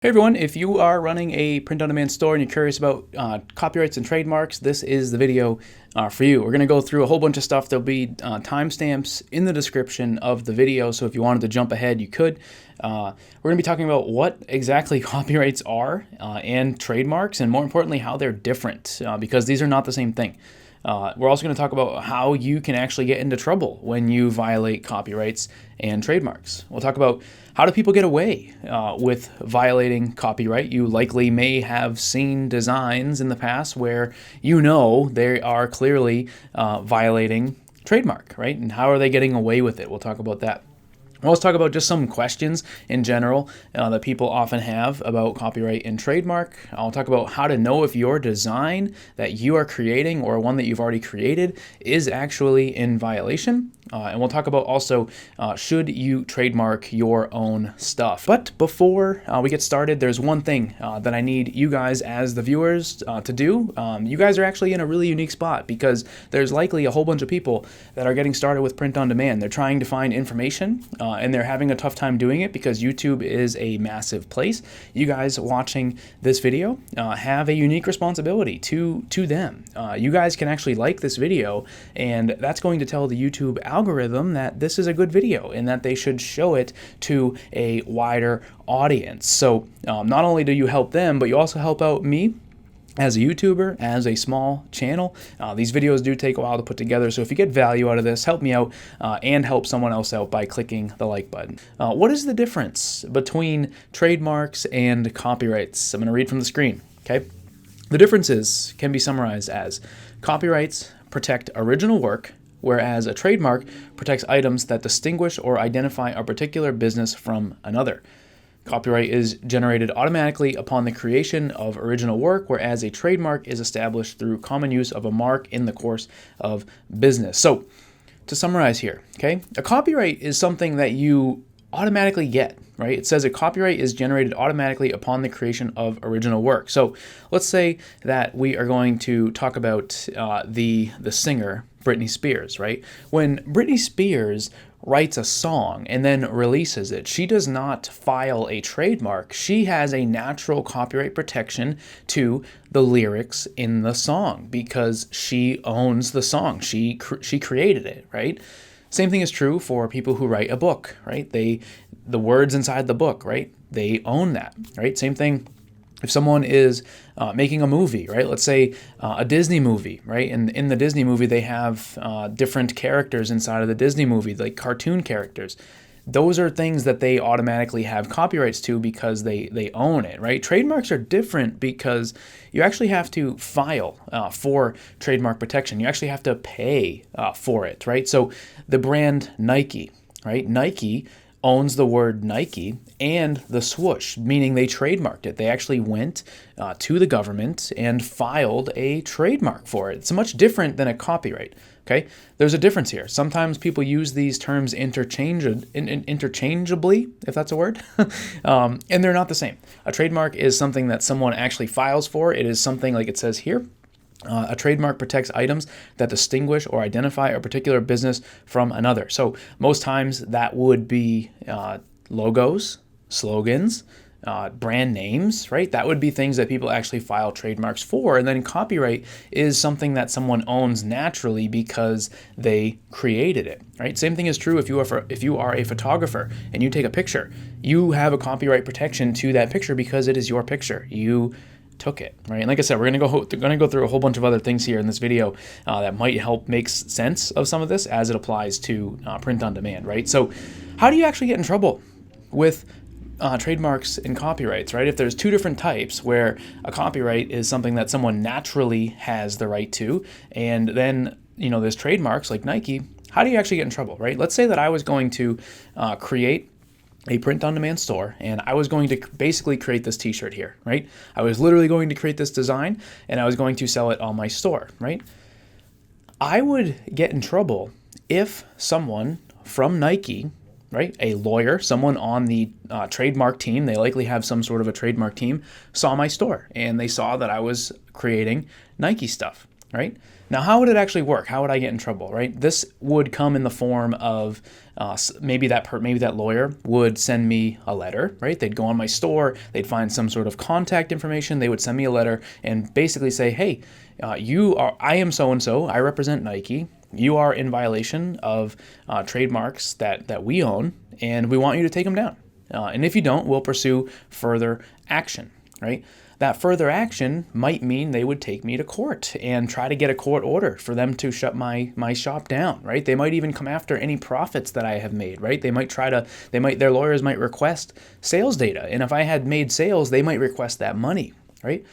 Hey everyone, if you are running a print-on-demand store and you're curious about copyrights and trademarks, this is the video for you. We're going to go through a whole bunch of stuff. There'll be timestamps in the description of the video, so if you wanted to jump ahead, you could. We're going to be talking about what exactly copyrights are and trademarks, and more importantly, how they're different, because these are not the same thing. We're also going to talk about how you can actually get into trouble when you violate copyrights and trademarks. We'll talk about how do people get away with violating copyright. You likely may have seen designs in the past where you know they are clearly violating trademark, right? And how are they getting away with it? We'll talk about that. We'll also talk about just some questions in general that people often have about copyright and trademark. I'll talk about how to know if your design that you are creating or one that you've already created is actually in violation. And we'll talk about also, should you trademark your own stuff? But before we get started, there's one thing that I need you guys as the viewers to do. You guys are actually in a really unique spot because there's likely a whole bunch of people that are getting started with print on demand. They're trying to find information and they're having a tough time doing it because YouTube is a massive place. You guys watching this video have a unique responsibility to them. You guys can actually like this video, and that's going to tell the YouTube algorithm that this is a good video and that they should show it to a wider audience. So not only do you help them, but you also help out me as a YouTuber, as a small channel. These videos do take a while to put together, so if you get value out of this, help me out and help someone else out by clicking the like button. What is the difference between trademarks and copyrights? I'm going to read from the screen, okay? The differences can be summarized as copyrights protect original work, whereas a trademark protects items that distinguish or identify a particular business from another. Copyright is generated automatically upon the creation of original work, whereas a trademark is established through common use of a mark in the course of business. So, to summarize here, okay, a copyright is something that you automatically get, right? It says a copyright is generated automatically upon the creation of original work. So, let's say that we are going to talk about the singer Britney Spears, right? When Britney Spears writes a song and then releases it, she does not file a trademark. She has a natural copyright protection to the lyrics in the song because she owns the song. She created it, right? Same thing is true for people who write a book, right? The words inside the book, right? They own that, right? Same thing if someone is making a movie, right? Let's say a Disney movie, right? And in the Disney movie, they have different characters inside of the Disney movie, like cartoon characters. Those are things that they automatically have copyrights to because they own it, right? Trademarks are different because you actually have to file for trademark protection. You actually have to pay for it, right? So the brand Nike, right? Nike owns the word Nike and the swoosh, meaning they trademarked it. They actually went to the government and filed a trademark for it. It's much different than a copyright, okay? There's a difference here. Sometimes people use these terms interchangeably, if that's a word, and they're not the same. A trademark is something that someone actually files for. It is something like it says here. A trademark protects items that distinguish or identify a particular business from another. So most times that would be logos, slogans, brand names, right? That would be things that people actually file trademarks for. And then copyright is something that someone owns naturally because they created it, right? Same thing is true if you are a photographer and you take a picture. You have a copyright protection to that picture because it is your picture. You took it, right? And like I said, we're going to go through a whole bunch of other things here in this video that might help make sense of some of this as it applies to print on demand, right? So how do you actually get in trouble with trademarks and copyrights, right? If there's two different types where a copyright is something that someone naturally has the right to, and then, there's trademarks like Nike, how do you actually get in trouble, right? Let's say that I was going to create a print-on-demand store, and I was going to basically create this t-shirt here, right? I was literally going to create this design, and I was going to sell it on my store, right? I would get in trouble if someone from Nike, right, a lawyer, someone on the trademark team, they likely have some sort of a trademark team, saw my store, and they saw that I was creating Nike stuff. right? Now, how would it actually work? How would I get in trouble, right? This would come in the form of maybe that lawyer would send me a letter, right? They'd go on my store, they'd find some sort of contact information, they would send me a letter and basically say, hey, I am so-and-so, I represent Nike, you are in violation of trademarks that we own, and we want you to take them down. And if you don't, we'll pursue further action, right? That further action might mean they would take me to court and try to get a court order for them to shut my shop down, right? They might even come after any profits that I have made, right? Their lawyers might request sales data. And if I had made sales, they might request that money, right?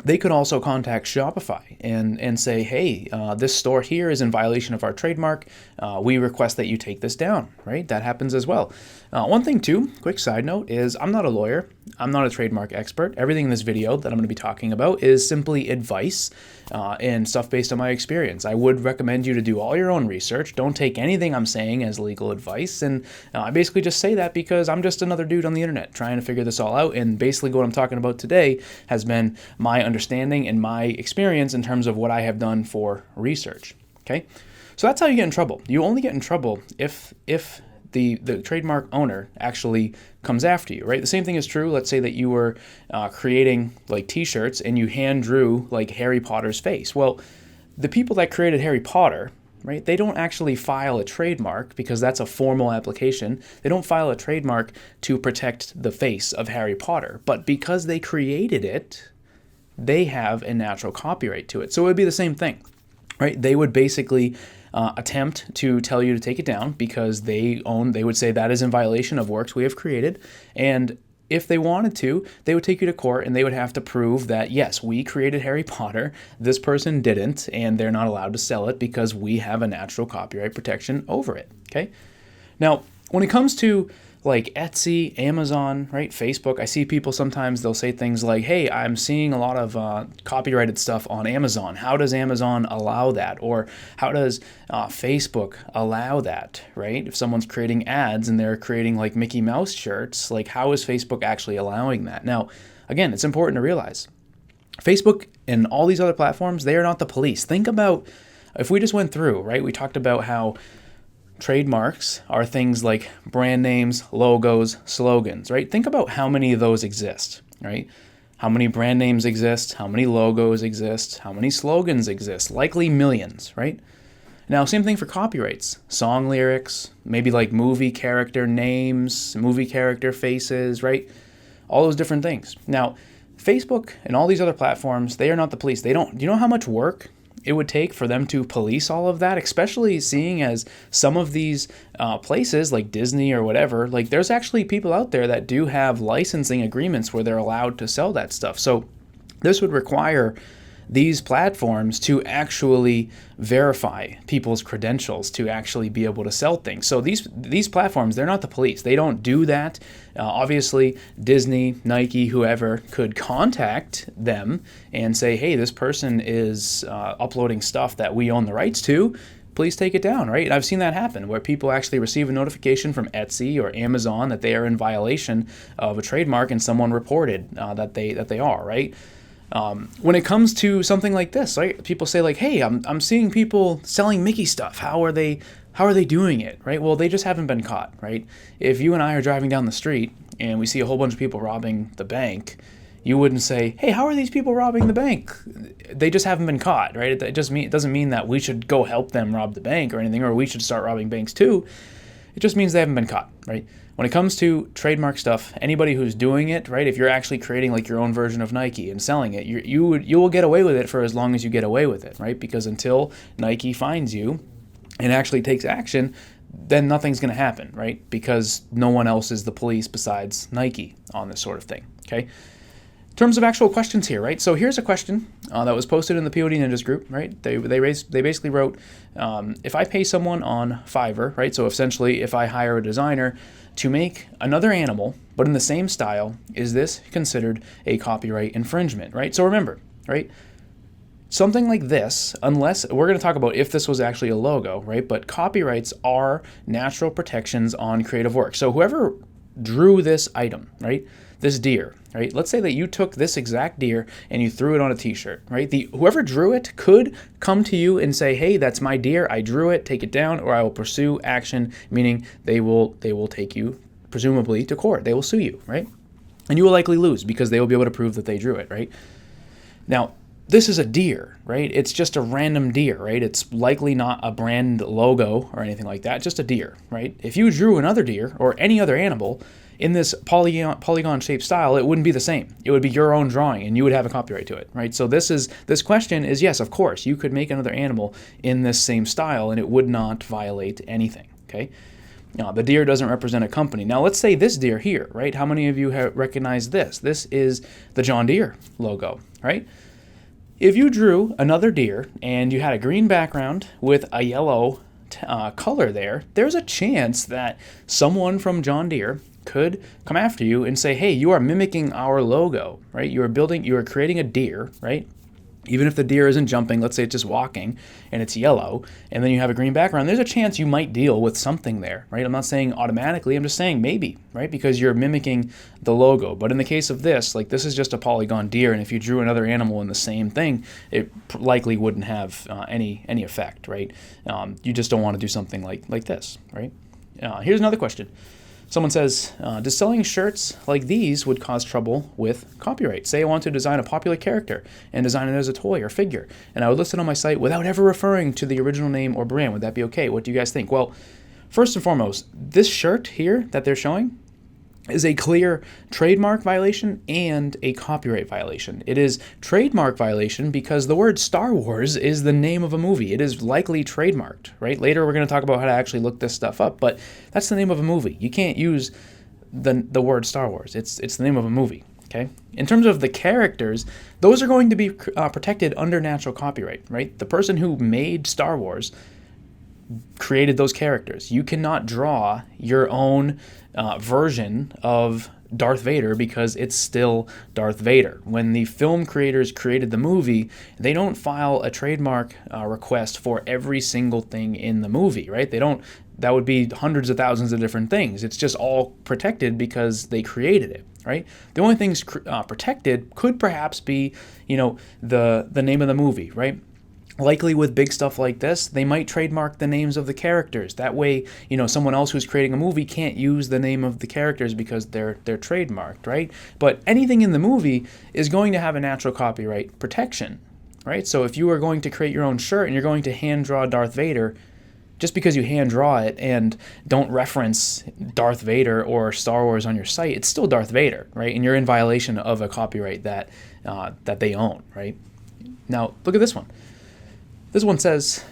They could also contact Shopify and say, hey, this store here is in violation of our trademark. We request that you take this down, right? That happens as well. One thing too, quick side note, is I'm not a lawyer. I'm not a trademark expert. Everything in this video that I'm going to be talking about is simply advice and stuff based on my experience. I would recommend you to do all your own research. Don't take anything I'm saying as legal advice. And I basically just say that because I'm just another dude on the internet trying to figure this all out. And basically what I'm talking about today has been my understanding and my experience in terms of what I have done for research. Okay, so that's how you get in trouble. You only get in trouble if the trademark owner actually comes after you, right? The same thing is true. Let's say that you were creating like t-shirts and you hand drew like Harry Potter's face. Well, the people that created Harry Potter, right, they don't actually file a trademark because that's a formal application. They don't file a trademark to protect the face of Harry Potter, but because they created it, they have a natural copyright to it. So it would be the same thing, right? They would basically attempt to tell you to take it down because they would say that is in violation of works we have created. And if they wanted to, they would take you to court and they would have to prove that, yes, we created Harry Potter, this person didn't, and they're not allowed to sell it because we have a natural copyright protection over it, okay? Now, when it comes to like Etsy, Amazon, right, Facebook, I see people sometimes they'll say things like, hey, I'm seeing a lot of copyrighted stuff on Amazon. How does Amazon allow that? Or how does Facebook allow that, right? If someone's creating ads and they're creating like Mickey Mouse shirts, like how is Facebook actually allowing that? Now, again, it's important to realize Facebook and all these other platforms, they are not the police. Think about if we just went through, right? We talked about how trademarks are things like brand names, logos, slogans, right? Think about how many of those exist, right? How many brand names exist, how many logos exist, how many slogans exist, likely millions, right? Now, same thing for copyrights, song lyrics, maybe like movie character names, movie character faces, right? All those different things. Now, Facebook and all these other platforms, they are not the police. Do you know how much work it would take for them to police all of that, especially seeing as some of these places like Disney or whatever, like there's actually people out there that do have licensing agreements where they're allowed to sell that stuff. So this would require these platforms to actually verify people's credentials to actually be able to sell things. So these platforms, they're not the police. They don't do that. Obviously, Disney, Nike, whoever could contact them and say, hey, this person is uploading stuff that we own the rights to. Please take it down, right? And I've seen that happen where people actually receive a notification from Etsy or Amazon that they are in violation of a trademark and someone reported that they are, right? When it comes to something like this, right? People say like, hey, I'm seeing people selling Mickey stuff. How are they doing it, right? Well, they just haven't been caught, right? If you and I are driving down the street and we see a whole bunch of people robbing the bank, you wouldn't say, hey, how are these people robbing the bank? They just haven't been caught, right? It doesn't mean that we should go help them rob the bank or anything, or we should start robbing banks too. It just means they haven't been caught, right? When it comes to trademark stuff, anybody who's doing it, right, if you're actually creating like your own version of Nike and selling it, you will get away with it for as long as you get away with it, right? Because until Nike finds you and actually takes action, then nothing's going to happen, right? Because no one else is the police besides Nike on this sort of thing, okay? In terms of actual questions here, right? So here's a question that was posted in the POD Ninjas group, right? They basically wrote, if I pay someone on Fiverr, right? So essentially, if I hire a designer to make another animal, but in the same style, is this considered a copyright infringement, right? So remember, right? Something like this, unless we're going to talk about if this was actually a logo, right? But copyrights are natural protections on creative work. So whoever drew this item, right? this deer, right? Let's say that you took this exact deer and you threw it on a t-shirt, right? Whoever drew it could come to you and say, hey, that's my deer, I drew it, take it down, or I will pursue action, meaning they will take you presumably to court. They will sue you, right? And you will likely lose because they will be able to prove that they drew it, right? Now, this is a deer, right? It's just a random deer, right? It's likely not a brand logo or anything like that, just a deer, right? If you drew another deer or any other animal in this polygon-shaped style, it wouldn't be the same. It would be your own drawing, and you would have a copyright to it, right? So this question is, yes, of course, you could make another animal in this same style, and it would not violate anything, okay? Now, the deer doesn't represent a company. Now, let's say this deer here, right? How many of you have recognized this? This is the John Deere logo, right? If you drew another deer and you had a green background with a yellow color there, there's a chance that someone from John Deere could come after you and say, hey, you are mimicking our logo, right? You are creating a deer, right? Even if the deer isn't jumping, let's say it's just walking and it's yellow, and then you have a green background, there's a chance you might deal with something there, right? I'm not saying automatically, I'm just saying maybe, right? Because you're mimicking the logo. But in the case of this, like this is just a polygon deer, and if you drew another animal in the same thing, it likely wouldn't have any effect, right? You just don't want to do something like this, right? Here's another question. Someone says, does selling shirts like these would cause trouble with copyright? Say I want to design a popular character and design it as a toy or figure, and I would list it on my site without ever referring to the original name or brand. Would that be okay? What do you guys think? Well, first and foremost, this shirt here that they're showing is a clear trademark violation and a copyright violation. It is trademark violation because the word Star Wars is the name of a movie. It is likely trademarked, right? Later we're going to talk about how to actually look this stuff up, but that's the name of a movie. You can't use the word Star Wars. It's the name of a movie, okay? In terms of the characters, those are going to be protected under natural copyright, right? The person who made Star Wars created those characters. You cannot draw your own version of Darth Vader because it's still Darth Vader. When the film creators created the movie, they don't file a trademark request for every single thing in the movie, right? That would be hundreds of thousands of different things. It's just all protected because they created it, right? The only things protected could perhaps be, the name of the movie, right? Likely with big stuff like this, they might trademark the names of the characters. That way, someone else who's creating a movie can't use the name of the characters because they're trademarked, right? But anything in the movie is going to have a natural copyright protection, right? So if you are going to create your own shirt and you're going to hand draw Darth Vader, just because you hand draw it and don't reference Darth Vader or Star Wars on your site, it's still Darth Vader, right? And you're in violation of a copyright that they own, right? Now, look at this one. This one says,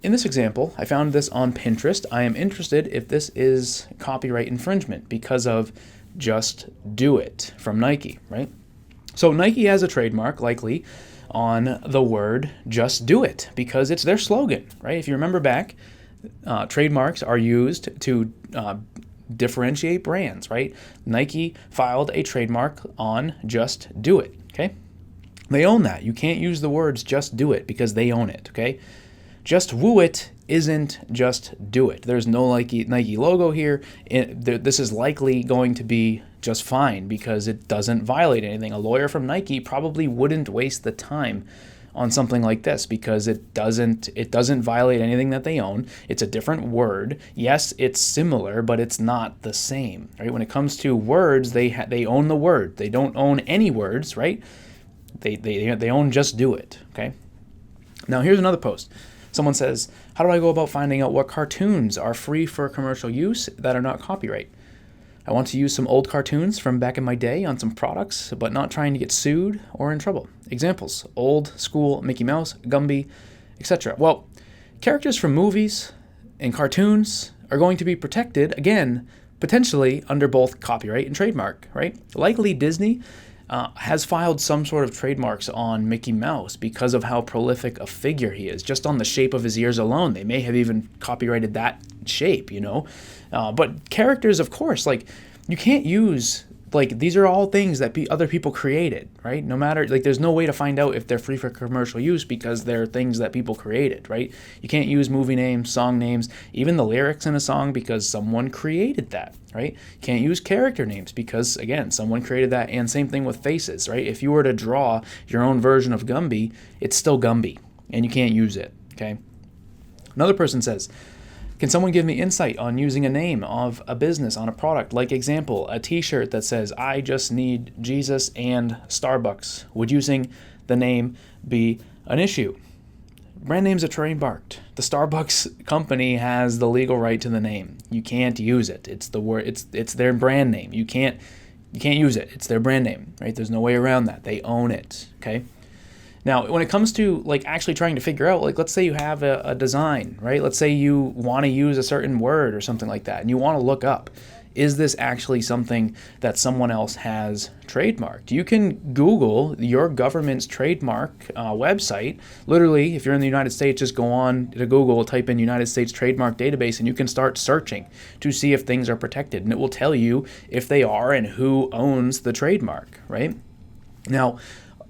in this example, I found this on Pinterest. I am interested if this is copyright infringement because of Just Do It from Nike, right? So Nike has a trademark, likely, on the word Just Do It because it's their slogan, right? If you remember back, trademarks are used to differentiate brands, right? Nike filed a trademark on Just Do It, okay? They own that. You can't use the words Just Do It because they own it, okay? Just Woo It isn't Just Do It. There's no Nike logo here. This is likely going to be just fine because it doesn't violate anything. A lawyer from Nike probably wouldn't waste the time on something like this because it doesn't violate anything that they own. It's a different word. Yes, it's similar, but it's not the same, right? When it comes to words, they own the word. They don't own any words, right? They own Just Do It, okay? Now, here's another post. Someone says, how do I go about finding out what cartoons are free for commercial use that are not copyright? I want to use some old cartoons from back in my day on some products, but not trying to get sued or in trouble. Examples, old school Mickey Mouse, Gumby, etc. Well, characters from movies and cartoons are going to be protected, again, potentially under both copyright and trademark, right? Likely Disney has filed some sort of trademarks on Mickey Mouse because of how prolific a figure he is. Just on the shape of his ears alone, they may have even copyrighted that shape, But characters, of course, like you can't use Like, these are all things that other people created, right? No matter, like, there's no way to find out if they're free for commercial use because they're things that people created, right? You can't use movie names, song names, even the lyrics in a song because someone created that, right? You can't use character names because, again, someone created that. And same thing with faces, right? If you were to draw your own version of Gumby, it's still Gumby, and you can't use it, okay? Another person says, can someone give me insight on using a name of a business on a product? Like example, a t-shirt that says, I just need Jesus and Starbucks. Would using the name be an issue? Brand names are trademarked. The Starbucks company has the legal right to the name. You can't use it. It's the word. It's their brand name. You can't use it. It's their brand name, right? There's no way around that. They own it, okay? Now, when it comes to like actually trying to figure out, like let's say you have a design, right? Let's say you want to use a certain word or something like that, and you want to look up, is this actually something that someone else has trademarked? You can Google your government's trademark website. Literally, if you're in the United States, just go on to Google, type in United States Trademark Database, and you can start searching to see if things are protected, and it will tell you if they are and who owns the trademark, right? Now,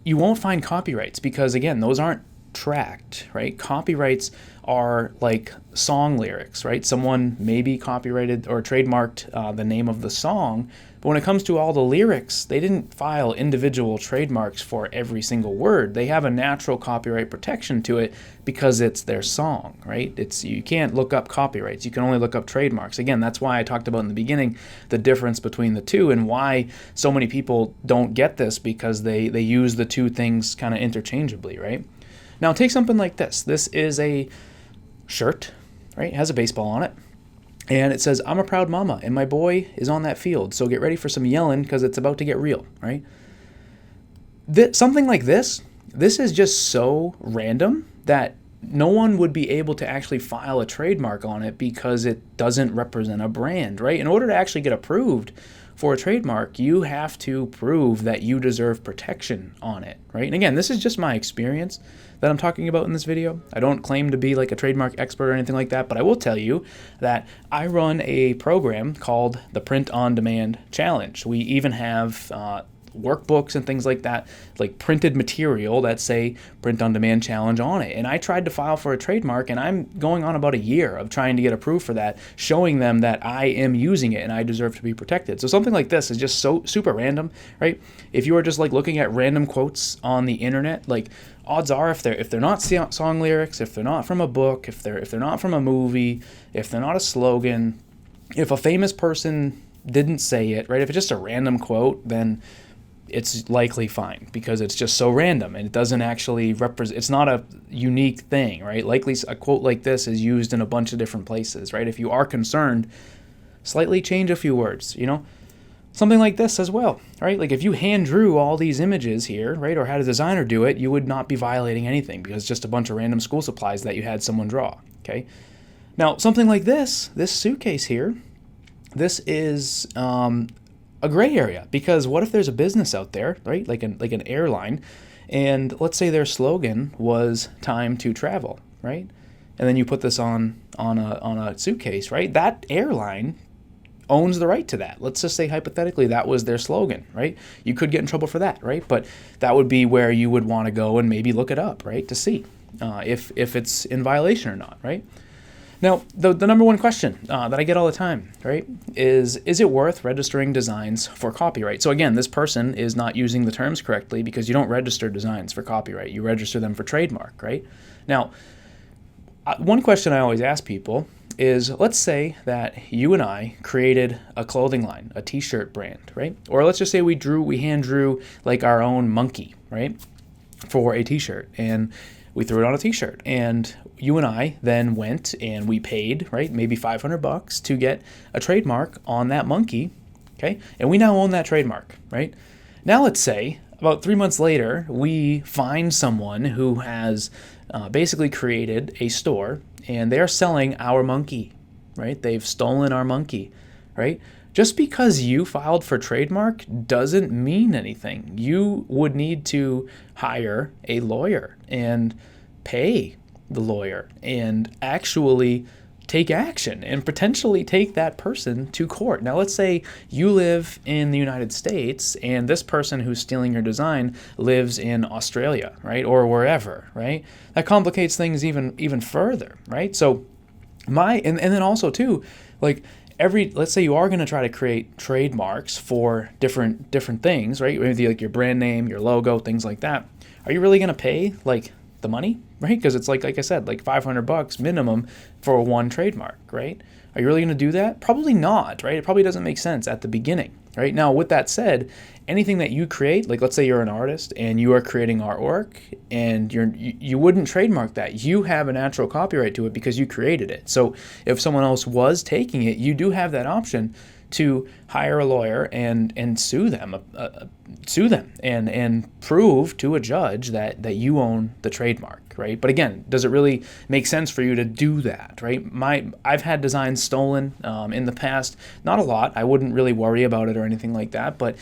you won't find copyrights because, again, those aren't tracked, right? Copyrights are like song lyrics, right? Someone maybe copyrighted or trademarked the name of the song, but when it comes to all the lyrics, they didn't file individual trademarks for every single word. They have a natural copyright protection to it because it's their song, right? You can't look up copyrights. You can only look up trademarks. Again, that's why I talked about in the beginning the difference between the two and why so many people don't get this, because they use the two things kind of interchangeably, right? Now, take something like this. This is a shirt, right? It has a baseball on it. And it says, I'm a proud mama, and my boy is on that field. So get ready for some yelling because it's about to get real, right? Something like this is just so random that no one would be able to actually file a trademark on it because it doesn't represent a brand, right? In order to actually get approved for a trademark, you have to prove that you deserve protection on it, right? And again, this is just my experience that I'm talking about in this video. I don't claim to be like a trademark expert or anything like that, but I will tell you that I run a program called the Print on Demand Challenge. We even have workbooks and things like that, like printed material that say Print on Demand Challenge on it. And I tried to file for a trademark, and I'm going on about a year of trying to get approved for that, showing them that I am using it and I deserve to be protected. So something like this is just so super random, right? If you are just like looking at random quotes on the internet, like odds are if they're not song lyrics, if they're not from a book, if they're not from a movie, if they're not a slogan, if a famous person didn't say it, right? If it's just a random quote, then it's likely fine because it's just so random and it doesn't actually represent, it's not a unique thing, right? Likely a quote like this is used in a bunch of different places, right? If you are concerned, slightly change a few words, Something like this as well, right? Like if you hand drew all these images here, right, or had a designer do it, you would not be violating anything because it's just a bunch of random school supplies that you had someone draw, okay? Now, something like this suitcase here, this is a gray area, because what if there's a business out there, right, like an airline, and let's say their slogan was time to travel, right? And then you put this on a suitcase, right? That airline owns the right to that. Let's just say hypothetically that was their slogan, right? You could get in trouble for that, right? But that would be where you would want to go and maybe look it up, right, to see if it's in violation or not, right? Now, the number one question that I get all the time, right, is it worth registering designs for copyright? So again, this person is not using the terms correctly because you don't register designs for copyright. You register them for trademark, right? Now, one question I always ask people is, let's say that you and I created a clothing line, a t-shirt brand, right? Or let's just say we hand drew like our own monkey, right, for a t-shirt, and we threw it on a t-shirt, and you and I then went and we paid, right, maybe $500 to get a trademark on that monkey, okay? And we now own that trademark, right? Now let's say about 3 months later, we find someone who has basically created a store and they're selling our monkey, right? They've stolen our monkey, right? Just because you filed for trademark doesn't mean anything. You would need to hire a lawyer and pay the lawyer and actually take action and potentially take that person to court. Now, let's say you live in the United States and this person who's stealing your design lives in Australia, right? Or wherever, right? That complicates things even further, right? So and then also too, like let's say you are going to try to create trademarks for different things, right? Maybe like your brand name, your logo, things like that. Are you really going to pay like the money, right? Because it's like I said, like $500 minimum for one trademark, right? Are you really going to do that? Probably not, right? It probably doesn't make sense at the beginning, right? Now, with that said, anything that you create, like let's say you're an artist and you are creating artwork and you wouldn't trademark that. You have a natural copyright to it because you created it. So if someone else was taking it, you do have that option to hire a lawyer and sue them and prove to a judge that you own the trademark, right? But again, does it really make sense for you to do that, right? I've had designs stolen in the past, not a lot. I wouldn't really worry about it or anything like that, but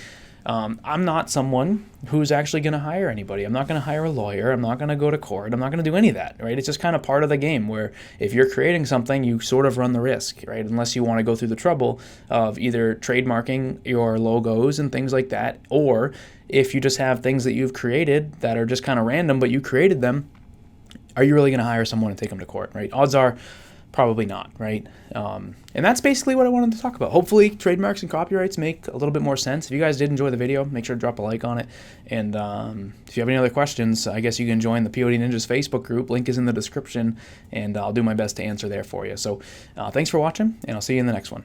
I'm not someone who's actually going to hire anybody. I'm not going to hire a lawyer. I'm not going to go to court. I'm not going to do any of that, right? It's just kind of part of the game where if you're creating something, you sort of run the risk, right? Unless you want to go through the trouble of either trademarking your logos and things like that, or if you just have things that you've created that are just kind of random, but you created them, are you really going to hire someone and take them to court, right? Odds are probably not, right? And that's basically what I wanted to talk about. Hopefully, trademarks and copyrights make a little bit more sense. If you guys did enjoy the video, make sure to drop a like on it. And if you have any other questions, I guess you can join the POD Ninjas Facebook group. Link is in the description, and I'll do my best to answer there for you. So thanks for watching, and I'll see you in the next one.